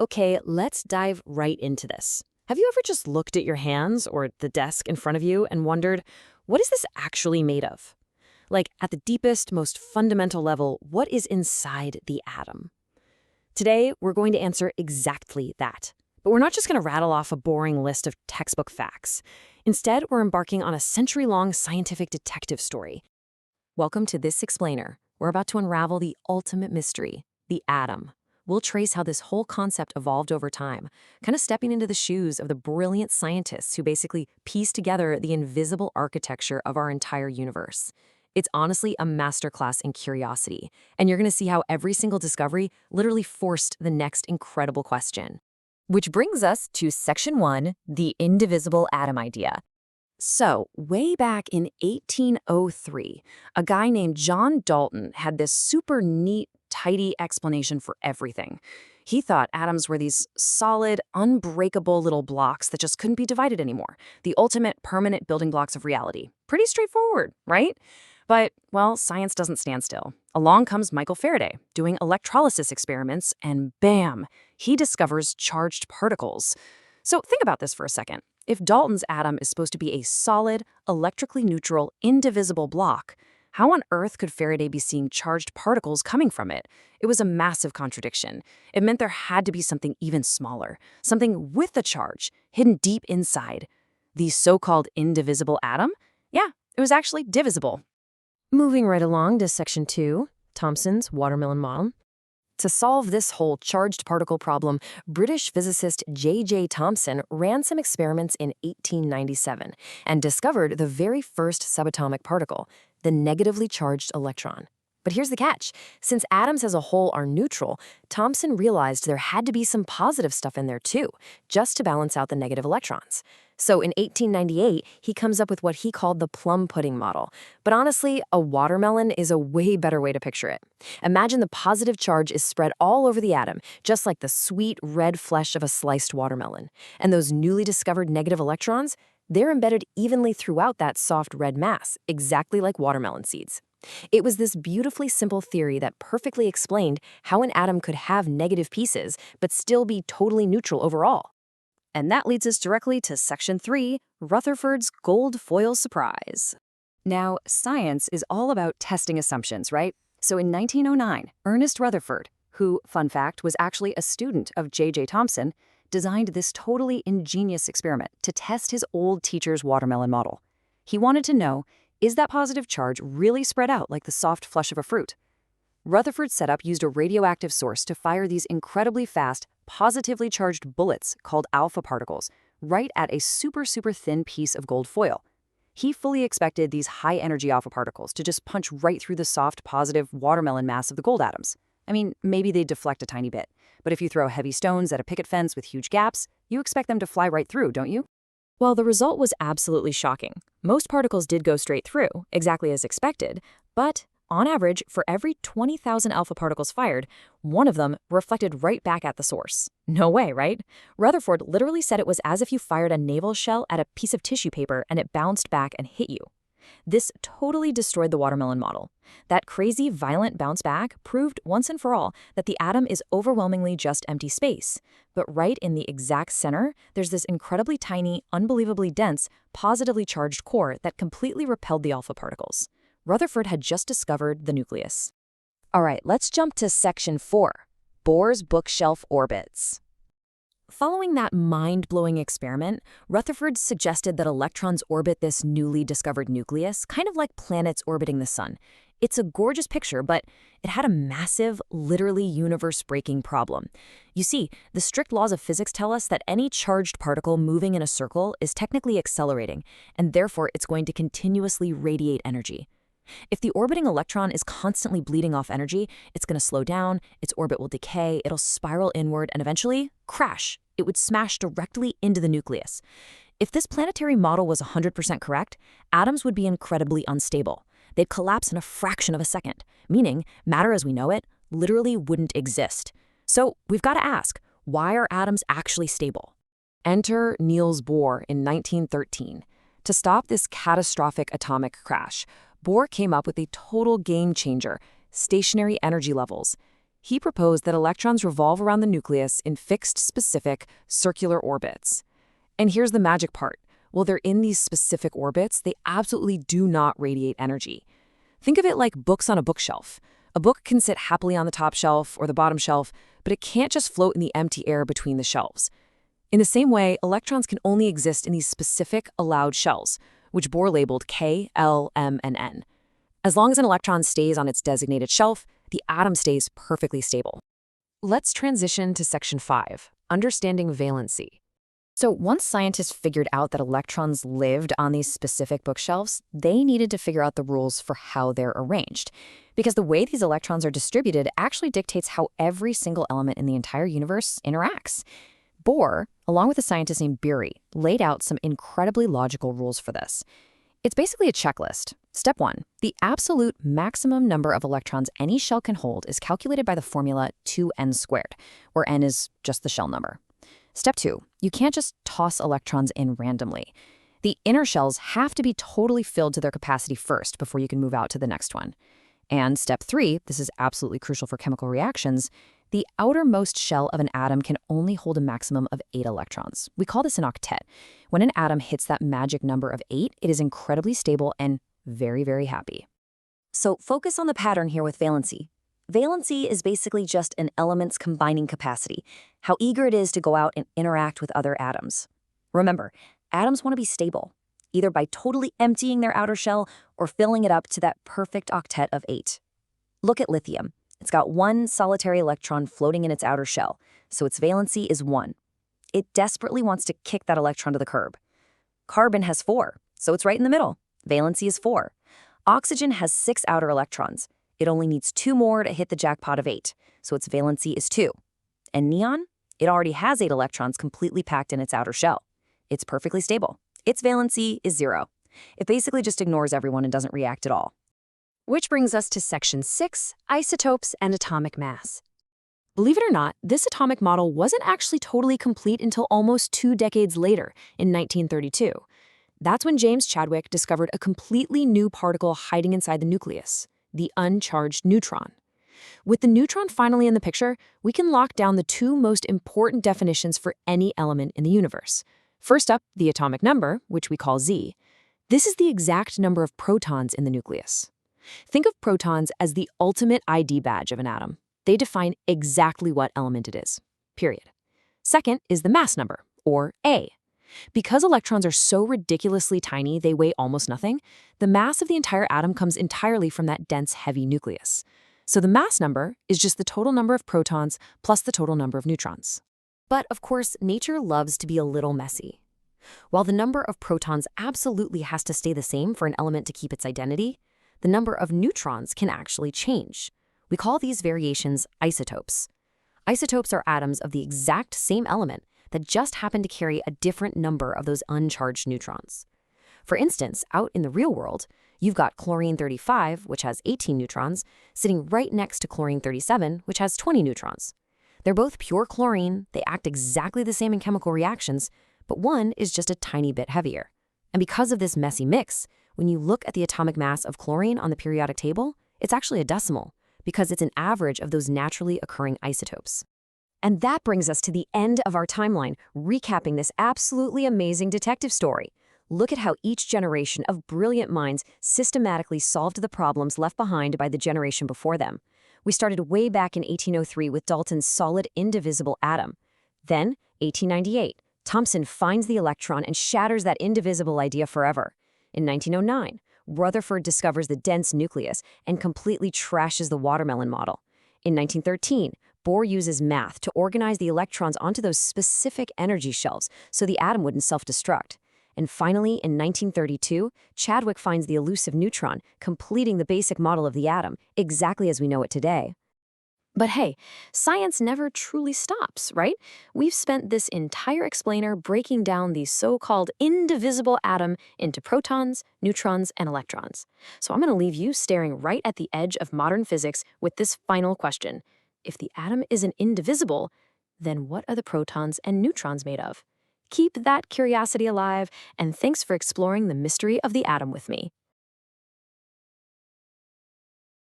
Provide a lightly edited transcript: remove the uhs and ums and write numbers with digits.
Okay, let's dive right into this. Have you ever just looked at your hands or the desk in front of you and wondered, what is this actually made of? Like, at the deepest, most fundamental level, what is inside the atom? Today, we're going to answer exactly that. But we're not just going to rattle off a boring list of textbook facts. Instead, we're embarking on a century-long scientific detective story. Welcome to This Explainer. We're about to unravel the ultimate mystery, the atom. We'll trace how this whole concept evolved over time, kind of stepping into the shoes of the brilliant scientists who basically pieced together the invisible architecture of our entire universe. It's honestly a masterclass in curiosity, and you're going to see how every single discovery literally forced the next incredible question. Which brings us to Section 1, the indivisible atom idea. So, way back in 1803, a guy named John Dalton had this super neat, tidy explanation for everything. He thought atoms were these solid, unbreakable little blocks that just couldn't be divided anymore, the ultimate permanent building blocks of reality. Pretty straightforward, right? But, well, science doesn't stand still. Along comes Michael Faraday, doing electrolysis experiments, and bam, he discovers charged particles. So think about this for a second. If Dalton's atom is supposed to be a solid, electrically neutral, indivisible block, how on earth could Faraday be seeing charged particles coming from it? It was a massive contradiction. It meant there had to be something even smaller, something with a charge, hidden deep inside. The so-called indivisible atom? Yeah, it was actually divisible. Moving right along to Section 2, Thomson's watermelon model. To solve this whole charged particle problem, British physicist J.J. Thomson ran some experiments in 1897 and discovered the very first subatomic particle, the negatively charged electron. But here's the catch. Since atoms as a whole are neutral, Thomson realized there had to be some positive stuff in there too, just to balance out the negative electrons. So in 1898, he comes up with what he called the Plum Pudding model. But honestly, a watermelon is a way better way to picture it. Imagine the positive charge is spread all over the atom, just like the sweet red flesh of a sliced watermelon. And those newly discovered negative electrons, they're embedded evenly throughout that soft red mass, exactly like watermelon seeds. It was this beautifully simple theory that perfectly explained how an atom could have negative pieces but still be totally neutral overall. And that leads us directly to Section 3, Rutherford's gold foil surprise. Now, science is all about testing assumptions, right? So in 1909, Ernest Rutherford, who, fun fact, was actually a student of J.J. Thomson, designed this totally ingenious experiment to test his old teacher's watermelon model. He wanted to know, is that positive charge really spread out like the soft flesh of a fruit? Rutherford's setup used a radioactive source to fire these incredibly fast, positively charged bullets called alpha particles right at a super thin piece of gold foil. He fully expected these high-energy alpha particles to just punch right through the soft, positive watermelon mass of the gold atoms. I mean, maybe they'd deflect a tiny bit, but if you throw heavy stones at a picket fence with huge gaps, you expect them to fly right through, don't you? Well, the result was absolutely shocking. Most particles did go straight through, exactly as expected, but on average, for every 20,000 alpha particles fired, one of them reflected right back at the source. No way, right? Rutherford literally said it was as if you fired a naval shell at a piece of tissue paper and it bounced back and hit you. This totally destroyed the watermelon model. That crazy, violent bounce back proved once and for all that the atom is overwhelmingly just empty space. But right in the exact center, there's this incredibly tiny, unbelievably dense, positively charged core that completely repelled the alpha particles. Rutherford had just discovered the nucleus. All right, let's jump to Section 4, Bohr's bookshelf orbits. Following that mind-blowing experiment, Rutherford suggested that electrons orbit this newly discovered nucleus, kind of like planets orbiting the sun. It's a gorgeous picture, but it had a massive, literally universe-breaking problem. You see, the strict laws of physics tell us that any charged particle moving in a circle is technically accelerating, and therefore it's going to continuously radiate energy. If the orbiting electron is constantly bleeding off energy, it's going to slow down, its orbit will decay, it'll spiral inward, and eventually crash. It would smash directly into the nucleus. If this planetary model was 100% correct, atoms would be incredibly unstable. They'd collapse in a fraction of a second, meaning matter as we know it literally wouldn't exist. So we've got to ask, why are atoms actually stable? Enter Niels Bohr in 1913. To stop this catastrophic atomic crash, Bohr came up with a total game changer, stationary energy levels. He proposed that electrons revolve around the nucleus in fixed, specific, circular orbits. And here's the magic part. While they're in these specific orbits, they absolutely do not radiate energy. Think of it like books on a bookshelf. A book can sit happily on the top shelf or the bottom shelf, but it can't just float in the empty air between the shelves. In the same way, electrons can only exist in these specific allowed shells, which Bohr labeled K, L, M, and N. As long as an electron stays on its designated shelf, the atom stays perfectly stable. Let's transition to section 5, understanding valency. So once scientists figured out that electrons lived on these specific bookshelves, they needed to figure out the rules for how they're arranged. Because the way these electrons are distributed actually dictates how every single element in the entire universe interacts. Bohr, along with a scientist named Bury, laid out some incredibly logical rules for this. It's basically a checklist. Step 1, the absolute maximum number of electrons any shell can hold is calculated by the formula 2n squared, where n is just the shell number. Step 2, you can't just toss electrons in randomly. The inner shells have to be totally filled to their capacity first before you can move out to the next one. And step 3, this is absolutely crucial for chemical reactions, the outermost shell of an atom can only hold a maximum of 8 electrons. We call this an octet. When an atom hits that magic number of 8, it is incredibly stable and very, very happy. So focus on the pattern here with valency. Valency is basically just an element's combining capacity, how eager it is to go out and interact with other atoms. Remember, atoms want to be stable, either by totally emptying their outer shell or filling it up to that perfect octet of 8. Look at lithium. It's got one solitary electron floating in its outer shell, so its valency is 1. It desperately wants to kick that electron to the curb. Carbon has 4, so it's right in the middle. Valency is 4. Oxygen has 6 outer electrons. It only needs 2 more to hit the jackpot of 8, so its valency is 2. And neon? It already has 8 electrons completely packed in its outer shell. It's perfectly stable. Its valency is 0. It basically just ignores everyone and doesn't react at all. Which brings us to section 6, isotopes and atomic mass. Believe it or not, this atomic model wasn't actually totally complete until almost 2 decades later, in 1932. That's when James Chadwick discovered a completely new particle hiding inside the nucleus, the uncharged neutron. With the neutron finally in the picture, we can lock down the 2 most important definitions for any element in the universe. First up, the atomic number, which we call Z. This is the exact number of protons in the nucleus. Think of protons as the ultimate ID badge of an atom. They define exactly what element it is, period. Second is the mass number, or A. Because electrons are so ridiculously tiny they weigh almost nothing, the mass of the entire atom comes entirely from that dense, heavy nucleus. So the mass number is just the total number of protons plus the total number of neutrons. But of course, nature loves to be a little messy. While the number of protons absolutely has to stay the same for an element to keep its identity, the number of neutrons can actually change. We call these variations isotopes. Isotopes are atoms of the exact same element that just happen to carry a different number of those uncharged neutrons. For instance, out in the real world, you've got chlorine-35, which has 18 neutrons, sitting right next to chlorine-37, which has 20 neutrons. They're both pure chlorine, they act exactly the same in chemical reactions, but one is just a tiny bit heavier. And because of this messy mix, when you look at the atomic mass of chlorine on the periodic table, it's actually a decimal, because it's an average of those naturally occurring isotopes. And that brings us to the end of our timeline, recapping this absolutely amazing detective story. Look at how each generation of brilliant minds systematically solved the problems left behind by the generation before them. We started way back in 1803 with Dalton's solid indivisible atom. Then, 1898, Thomson finds the electron and shatters that indivisible idea forever. In 1909, Rutherford discovers the dense nucleus and completely trashes the watermelon model. In 1913, Bohr uses math to organize the electrons onto those specific energy shelves so the atom wouldn't self-destruct. And finally, in 1932, Chadwick finds the elusive neutron, completing the basic model of the atom, exactly as we know it today. But hey, science never truly stops, right? We've spent this entire explainer breaking down the so-called indivisible atom into protons, neutrons, and electrons. So I'm going to leave you staring right at the edge of modern physics with this final question. If the atom isn't indivisible, then what are the protons and neutrons made of? Keep that curiosity alive, and thanks for exploring the mystery of the atom with me.